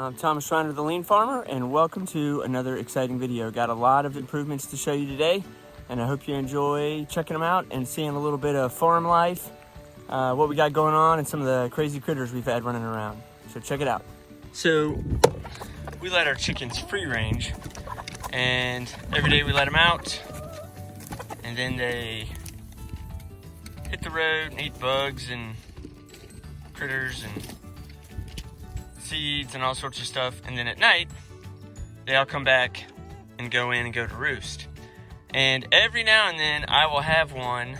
I'm Thomas Schreiner, TheLean Farmer, and welcome to another exciting video. Got a lot of improvements to show you today, and I hope you enjoy checking them out and seeing a little bit of farm life, what we got going on, and some of the crazy critters we've had running around. So check it out. So we let our chickens free range, and every day we let them out, and then they hit the road and eat bugs and critters and seeds and all sorts of stuff, and then at night they all come back and go in and go to roost. And every now and then I will have one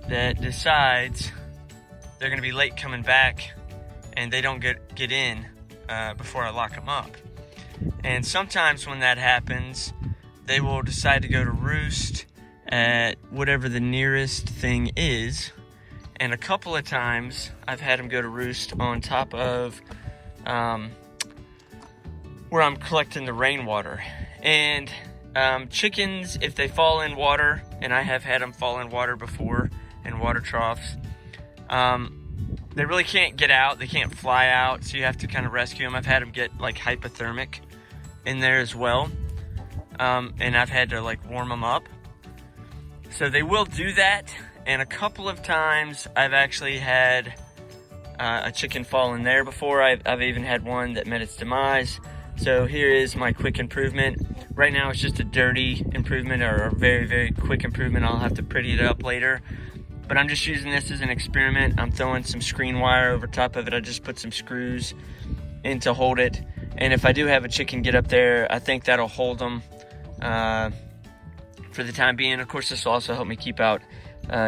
that decides they're going to be late coming back and they don't get in before I lock them up. And sometimes when that happens, they will decide to go to roost at whatever the nearest thing is. And a couple of times I've had them go to roost on top of where I'm collecting the rainwater. And chickens, if they fall in water, and I have had them fall in water before, in water troughs, they really can't get out. They can't fly out, so you have to kind of rescue them. I've had them get like hypothermic in there as well, and I've had to like warm them up. So they will do that, and a couple of times I've actually had a chicken fall in there before. I've even had one that met its demise. So here is my quick improvement. Right now it's just a dirty improvement, or a very, very quick improvement. I'll have to pretty it up later. But I'm just using this as an experiment. I'm throwing some screen wire over top of it. I just put some screws in to hold it. And if I do have a chicken get up there, I think that'll hold them for the time being. Of course, this will also help me keep out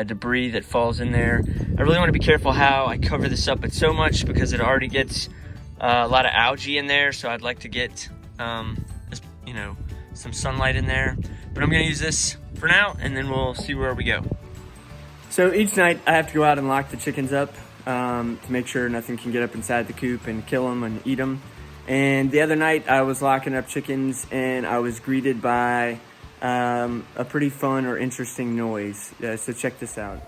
debris that falls in there. I really want to be careful how I cover this up. It's so much because it already gets a lot of algae in there, so I'd like to get some sunlight in there. But I'm going to use this for now, and then we'll see where we go. So each night I have to go out and lock the chickens up to make sure nothing can get up inside the coop and kill them and eat them. And the other night I was locking up chickens, and I was greeted by a pretty fun or interesting noise. So check this out.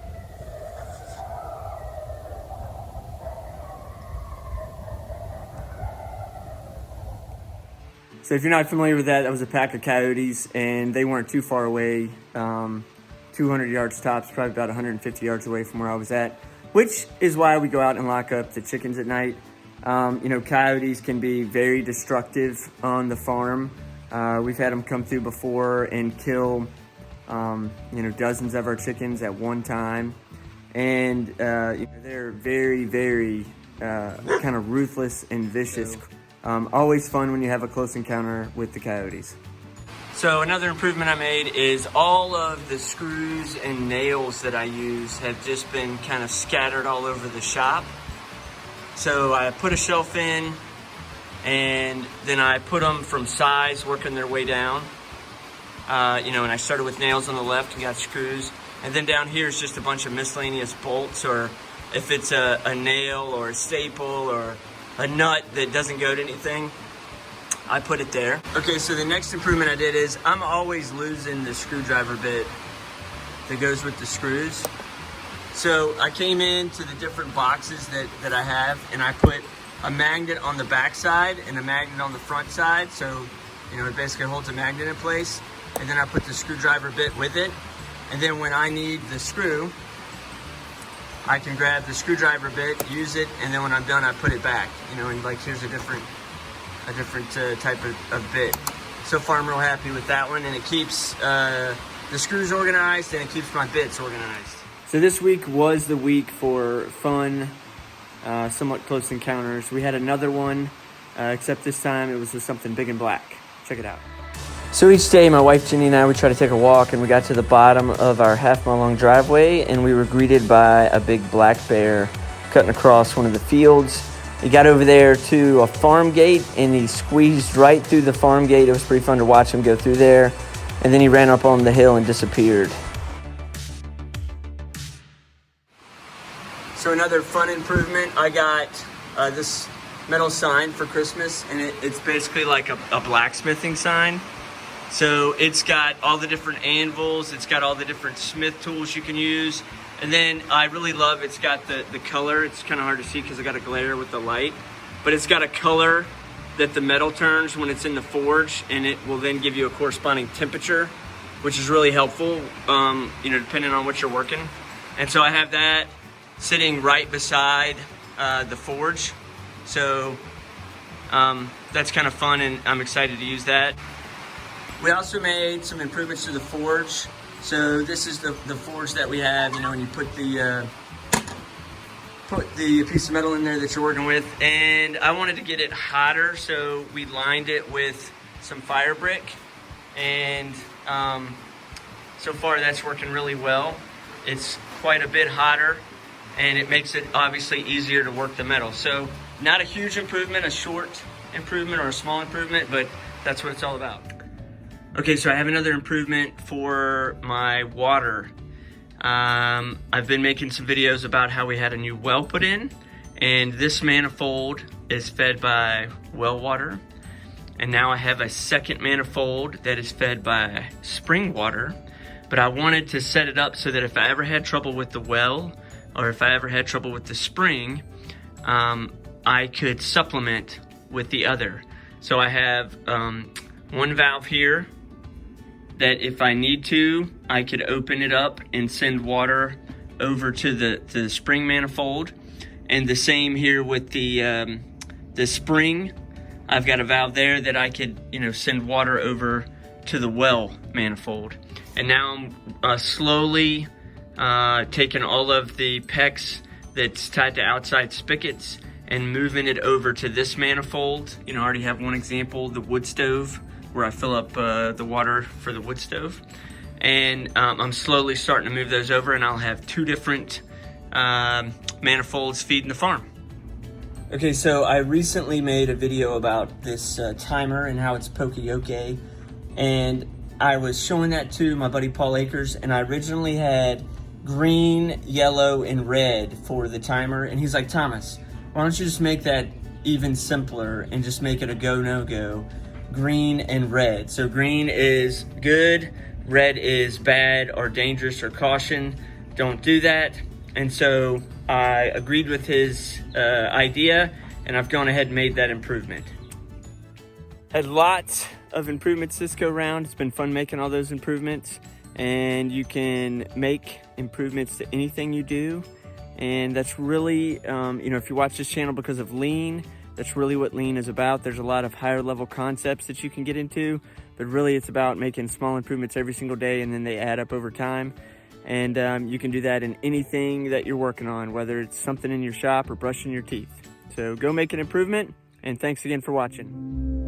So if you're not familiar with that, that was a pack of coyotes, and they weren't too far away, 200 yards tops, probably about 150 yards away from where I was at, which is why we go out and lock up the chickens at night. Coyotes can be very destructive on the farm. We've had them come through before and kill, dozens of our chickens at one time. And, they're very, very kind of ruthless and vicious. Always fun when you have a close encounter with the coyotes. So another improvement I made is all of the screws and nails that I use have just been kind of scattered all over the shop. So I put a shelf in, and then I put them from size, working their way down. And I started with nails on the left and got screws. And then down here is just a bunch of miscellaneous bolts, or if it's a nail or a staple or a nut that doesn't go to anything, I put it there. Okay, so the next improvement I did is I'm always losing the screwdriver bit that goes with the screws. So I came into the different boxes that I have, and I put a magnet on the back side and a magnet on the front side. So, it basically holds a magnet in place. And then I put the screwdriver bit with it. And then when I need the screw, I can grab the screwdriver bit, use it, and then when I'm done, I put it back. And like here's a different type of bit. So far I'm real happy with that one, and it keeps the screws organized, and it keeps my bits organized. So this week was the week for fun, somewhat close encounters. We had another one, except this time it was with something big and black. Check it out. So each day, my wife Jenny and I would try to take a walk, and we got to the bottom of our half-mile-long driveway, and we were greeted by a big black bear cutting across one of the fields. He got over there to a farm gate, and he squeezed right through the farm gate. It was pretty fun to watch him go through there, and then he ran up on the hill and disappeared. So another fun improvement, I got this metal sign for Christmas, and it's basically like a blacksmithing sign. So it's got all the different anvils, it's got all the different smith tools you can use, and then I really love it's got the color. It's kind of hard to see because I got a glare with the light, but it's got a color that the metal turns when it's in the forge, and it will then give you a corresponding temperature, which is really helpful, you know, depending on what you're working. And so I have that sitting right beside the forge. So that's kind of fun, and I'm excited to use that. We also made some improvements to the forge. So this is the forge that we have, you know, when you put the piece of metal in there that you're working with. And I wanted to get it hotter, so we lined it with some fire brick. And so far that's working really well. It's quite a bit hotter, and it makes it obviously easier to work the metal. So not a huge improvement, a short improvement or a small improvement, but that's what it's all about. Okay, so I have another improvement for my water. I've been making some videos about how we had a new well put in, and this manifold is fed by well water. And now I have a second manifold that is fed by spring water. But I wanted to set it up so that if I ever had trouble with the well, or if I ever had trouble with the spring, I could supplement with the other. So I have one valve here that if I need to, I could open it up and send water over to the spring manifold. And the same here with the spring. I've got a valve there that I could, you know, send water over to the well manifold. And now I'm slowly taking all of the PEX that's tied to outside spigots and moving it over to this manifold. You know, I already have one example, the wood stove, where I fill up the water for the wood stove. And I'm slowly starting to move those over, and I'll have two different manifolds feeding the farm. Okay, so I recently made a video about this timer and how it's poka-yoke, and I was showing that to my buddy Paul Akers, and I originally had green, yellow, and red for the timer, and he's like, Thomas, why don't you just make that even simpler and just make it a go, no go, green and red. So green is good, red is bad or dangerous or caution, don't do that. And so I agreed with his idea, and I've gone ahead and made that improvement. Had lots of improvements this go round. It's been fun making all those improvements, and you can make improvements to anything you do. And that's really, you know, if you watch this channel because of Lean, that's really what Lean is about. There's a lot of higher level concepts that you can get into, but really it's about making small improvements every single day, and then they add up over time. And you can do that in anything that you're working on, whether it's something in your shop or brushing your teeth. So go make an improvement, and thanks again for watching.